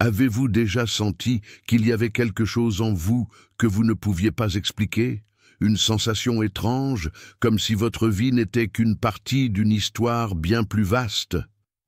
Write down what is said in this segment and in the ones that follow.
Avez-vous déjà senti qu'il y avait quelque chose en vous que vous ne pouviez pas expliquer? Une sensation étrange, comme si votre vie n'était qu'une partie d'une histoire bien plus vaste?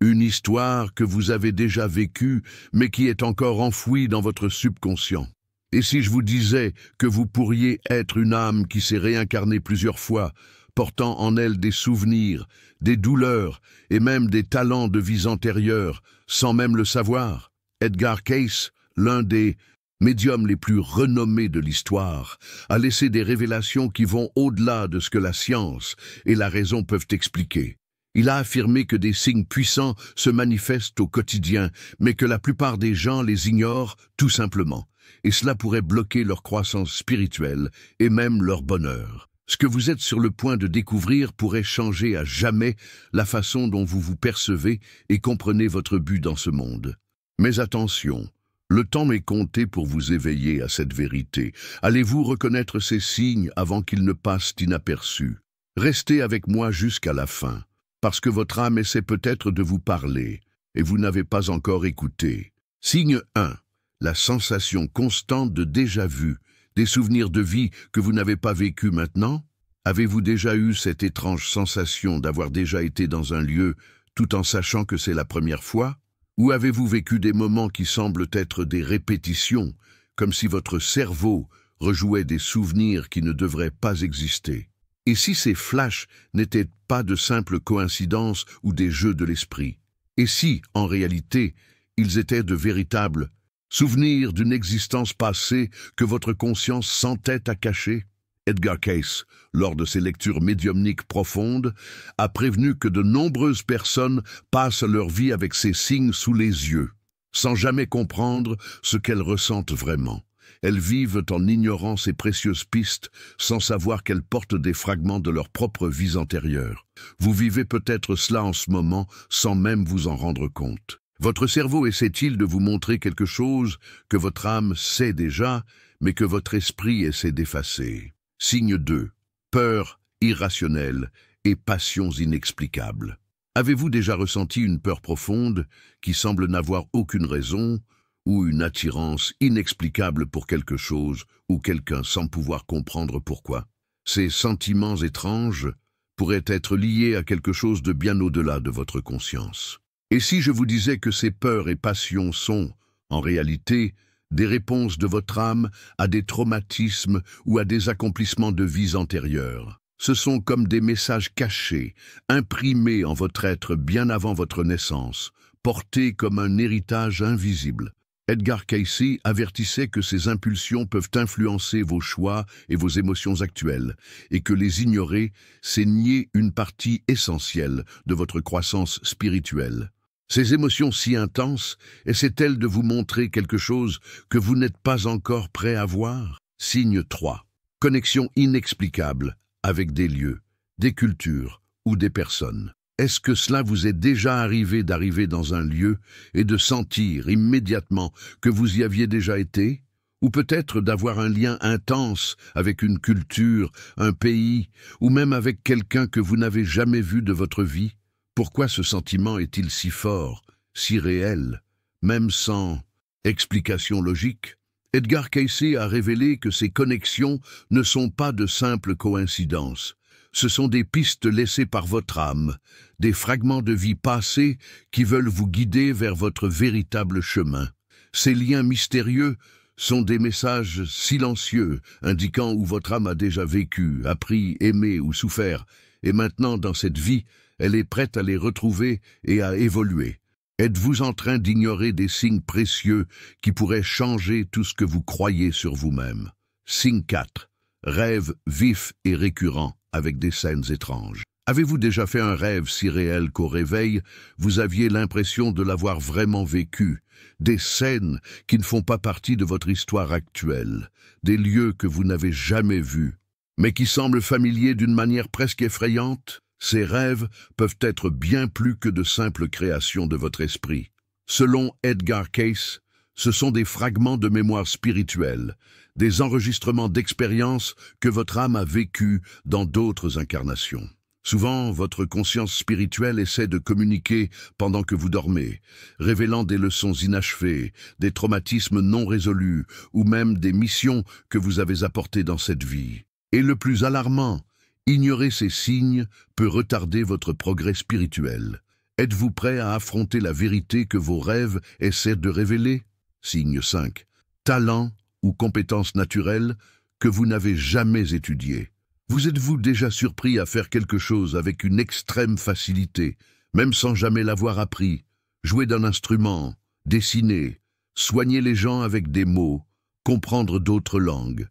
Une histoire que vous avez déjà vécue, mais qui est encore enfouie dans votre subconscient. Et si je vous disais que vous pourriez être une âme qui s'est réincarnée plusieurs fois, portant en elle des souvenirs, des douleurs et même des talents de vies antérieures, sans même le savoir? Edgar Cayce, l'un des médiums les plus renommés de l'histoire, a laissé des révélations qui vont au-delà de ce que la science et la raison peuvent expliquer. Il a affirmé que des signes puissants se manifestent au quotidien, mais que la plupart des gens les ignorent tout simplement, et cela pourrait bloquer leur croissance spirituelle et même leur bonheur. Ce que vous êtes sur le point de découvrir pourrait changer à jamais la façon dont vous vous percevez et comprenez votre but dans ce monde. Mais attention, le temps est compté pour vous éveiller à cette vérité. Allez-vous reconnaître ces signes avant qu'ils ne passent inaperçus? Restez avec moi jusqu'à la fin, parce que votre âme essaie peut-être de vous parler, et vous n'avez pas encore écouté. Signe 1. La sensation constante de déjà-vu, des souvenirs de vie que vous n'avez pas vécu maintenant? Avez-vous déjà eu cette étrange sensation d'avoir déjà été dans un lieu tout en sachant que c'est la première fois? Ou avez-vous vécu des moments qui semblent être des répétitions, comme si votre cerveau rejouait des souvenirs qui ne devraient pas exister? Et si ces flashs n'étaient pas de simples coïncidences ou des jeux de l'esprit? Et si, en réalité, ils étaient de véritables souvenirs d'une existence passée que votre conscience s'entête à cacher? Edgar Cayce, lors de ses lectures médiumniques profondes, a prévenu que de nombreuses personnes passent leur vie avec ces signes sous les yeux, sans jamais comprendre ce qu'elles ressentent vraiment. Elles vivent en ignorant ces précieuses pistes, sans savoir qu'elles portent des fragments de leur propre vie antérieure. Vous vivez peut-être cela en ce moment, sans même vous en rendre compte. Votre cerveau essaie-t-il de vous montrer quelque chose que votre âme sait déjà, mais que votre esprit essaie d'effacer? Signe 2. Peur irrationnelle et passions inexplicables. Avez-vous déjà ressenti une peur profonde qui semble n'avoir aucune raison, ou une attirance inexplicable pour quelque chose ou quelqu'un sans pouvoir comprendre pourquoi? Ces sentiments étranges pourraient être liés à quelque chose de bien au-delà de votre conscience. Et si je vous disais que ces peurs et passions sont, en réalité, des réponses de votre âme à des traumatismes ou à des accomplissements de vies antérieures? Ce sont comme des messages cachés, imprimés en votre être bien avant votre naissance, portés comme un héritage invisible. Edgar Cayce avertissait que ces impulsions peuvent influencer vos choix et vos émotions actuelles, et que les ignorer, c'est nier une partie essentielle de votre croissance spirituelle. Ces émotions si intenses essaient-elles de vous montrer quelque chose que vous n'êtes pas encore prêt à voir? Signe 3. Connexion inexplicable avec des lieux, des cultures ou des personnes. Est-ce que cela vous est déjà arrivé d'arriver dans un lieu et de sentir immédiatement que vous y aviez déjà été? Ou peut-être d'avoir un lien intense avec une culture, un pays, ou même avec quelqu'un que vous n'avez jamais vu de votre vie? Pourquoi ce sentiment est-il si fort, si réel, même sans explication logique? Edgar Cayce a révélé que ces connexions ne sont pas de simples coïncidences. Ce sont des pistes laissées par votre âme, des fragments de vie passée qui veulent vous guider vers votre véritable chemin. Ces liens mystérieux sont des messages silencieux indiquant où votre âme a déjà vécu, appris, aimé ou souffert, et maintenant dans cette vie, elle est prête à les retrouver et à évoluer. Êtes-vous en train d'ignorer des signes précieux qui pourraient changer tout ce que vous croyez sur vous-même? Signe 4. Rêves vifs et récurrents avec des scènes étranges. Avez-vous déjà fait un rêve si réel qu'au réveil, vous aviez l'impression de l'avoir vraiment vécu? Des scènes qui ne font pas partie de votre histoire actuelle, des lieux que vous n'avez jamais vus, mais qui semblent familiers d'une manière presque effrayante? Ces rêves peuvent être bien plus que de simples créations de votre esprit. Selon Edgar Cayce, ce sont des fragments de mémoire spirituelle, des enregistrements d'expériences que votre âme a vécues dans d'autres incarnations. Souvent, votre conscience spirituelle essaie de communiquer pendant que vous dormez, révélant des leçons inachevées, des traumatismes non résolus ou même des missions que vous avez apportées dans cette vie. Et le plus alarmant, ignorer ces signes peut retarder votre progrès spirituel. Êtes-vous prêt à affronter la vérité que vos rêves essaient de révéler? Signe 5. Talent ou compétence naturelle que vous n'avez jamais étudié. Vous êtes-vous déjà surpris à faire quelque chose avec une extrême facilité, même sans jamais l'avoir appris? Jouer d'un instrument, dessiner, soigner les gens avec des mots, comprendre d'autres langues.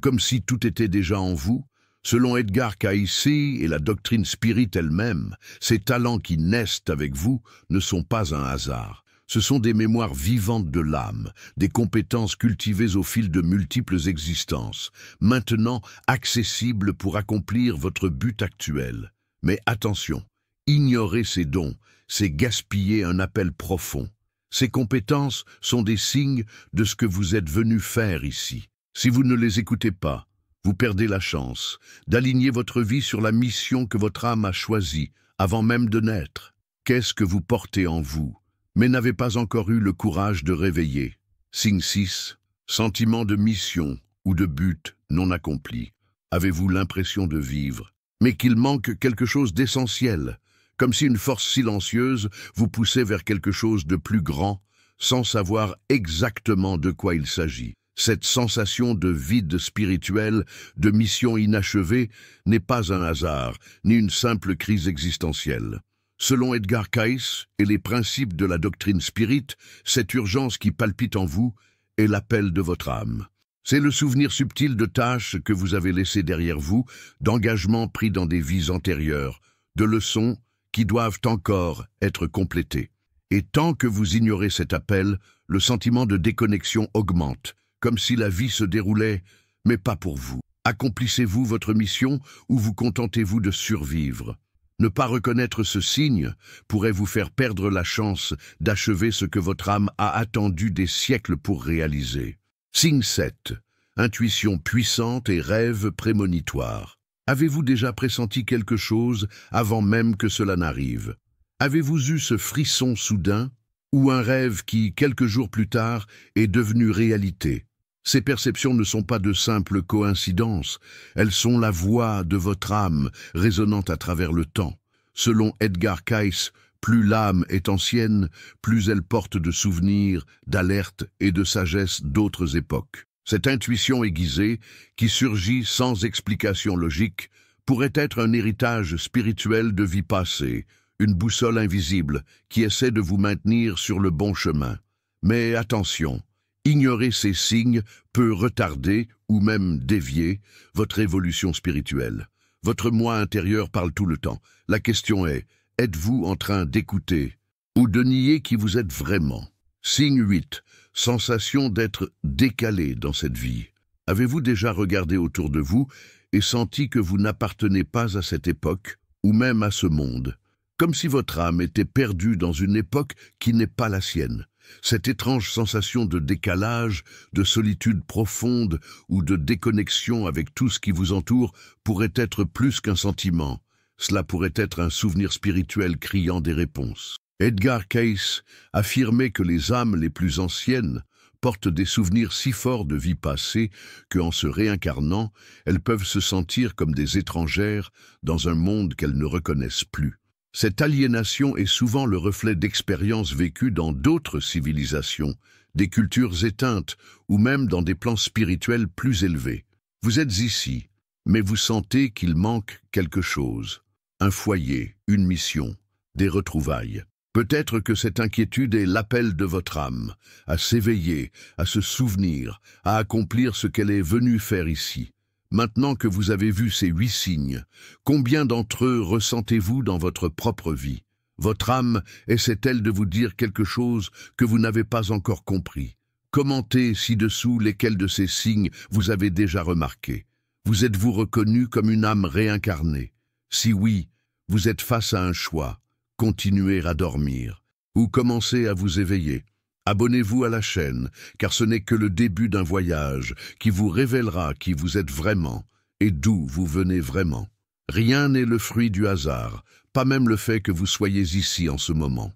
Comme si tout était déjà en vous? Selon Edgar Cayce et la doctrine spirit elle-même, ces talents qui naissent avec vous ne sont pas un hasard. Ce sont des mémoires vivantes de l'âme, des compétences cultivées au fil de multiples existences, maintenant accessibles pour accomplir votre but actuel. Mais attention, ignorer ces dons, c'est gaspiller un appel profond. Ces compétences sont des signes de ce que vous êtes venu faire ici. Si vous ne les écoutez pas, vous perdez la chance d'aligner votre vie sur la mission que votre âme a choisie avant même de naître. Qu'est-ce que vous portez en vous, mais n'avez pas encore eu le courage de réveiller? Signe 6. Sentiment de mission ou de but non accompli. Avez-vous l'impression de vivre, mais qu'il manque quelque chose d'essentiel, comme si une force silencieuse vous poussait vers quelque chose de plus grand, sans savoir exactement de quoi il s'agit? Cette sensation de vide spirituel, de mission inachevée, n'est pas un hasard, ni une simple crise existentielle. Selon Edgar Cayce et les principes de la doctrine spirit, cette urgence qui palpite en vous est l'appel de votre âme. C'est le souvenir subtil de tâches que vous avez laissées derrière vous, d'engagements pris dans des vies antérieures, de leçons qui doivent encore être complétées. Et tant que vous ignorez cet appel, le sentiment de déconnexion augmente, comme si la vie se déroulait, mais pas pour vous. Accomplissez-vous votre mission ou vous contentez-vous de survivre? Ne pas reconnaître ce signe pourrait vous faire perdre la chance d'achever ce que votre âme a attendu des siècles pour réaliser. Signe 7. Intuition puissante et rêve prémonitoire. Avez-vous déjà pressenti quelque chose avant même que cela n'arrive? Avez-vous eu ce frisson soudain ou un rêve qui, quelques jours plus tard, est devenu réalité? Ces perceptions ne sont pas de simples coïncidences, elles sont la voix de votre âme résonnant à travers le temps. Selon Edgar Cayce, plus l'âme est ancienne, plus elle porte de souvenirs, d'alertes et de sagesse d'autres époques. Cette intuition aiguisée, qui surgit sans explication logique, pourrait être un héritage spirituel de vie passée, une boussole invisible qui essaie de vous maintenir sur le bon chemin. Mais attention, ignorer ces signes peut retarder ou même dévier votre évolution spirituelle. Votre moi intérieur parle tout le temps. La question est, êtes-vous en train d'écouter ou de nier qui vous êtes vraiment? Signe 8. Sensation d'être décalé dans cette vie. Avez-vous déjà regardé autour de vous et senti que vous n'appartenez pas à cette époque ou même à ce monde? Comme si votre âme était perdue dans une époque qui n'est pas la sienne. Cette étrange sensation de décalage, de solitude profonde ou de déconnexion avec tout ce qui vous entoure pourrait être plus qu'un sentiment. Cela pourrait être un souvenir spirituel criant des réponses. Edgar Cayce affirmait que les âmes les plus anciennes portent des souvenirs si forts de vie passée qu'en se réincarnant, elles peuvent se sentir comme des étrangères dans un monde qu'elles ne reconnaissent plus. Cette aliénation est souvent le reflet d'expériences vécues dans d'autres civilisations, des cultures éteintes ou même dans des plans spirituels plus élevés. Vous êtes ici, mais vous sentez qu'il manque quelque chose. Un foyer, une mission, des retrouvailles. Peut-être que cette inquiétude est l'appel de votre âme, à s'éveiller, à se souvenir, à accomplir ce qu'elle est venue faire ici. Maintenant que vous avez vu ces 8 signes, combien d'entre eux ressentez-vous dans votre propre vie? Votre âme essaie-t-elle de vous dire quelque chose que vous n'avez pas encore compris? Commentez ci-dessous lesquels de ces signes vous avez déjà remarqués. Vous êtes-vous reconnu comme une âme réincarnée? Si oui, vous êtes face à un choix. Continuer à dormir ou commencer à vous éveiller. Abonnez-vous à la chaîne, car ce n'est que le début d'un voyage qui vous révélera qui vous êtes vraiment et d'où vous venez vraiment. Rien n'est le fruit du hasard, pas même le fait que vous soyez ici en ce moment.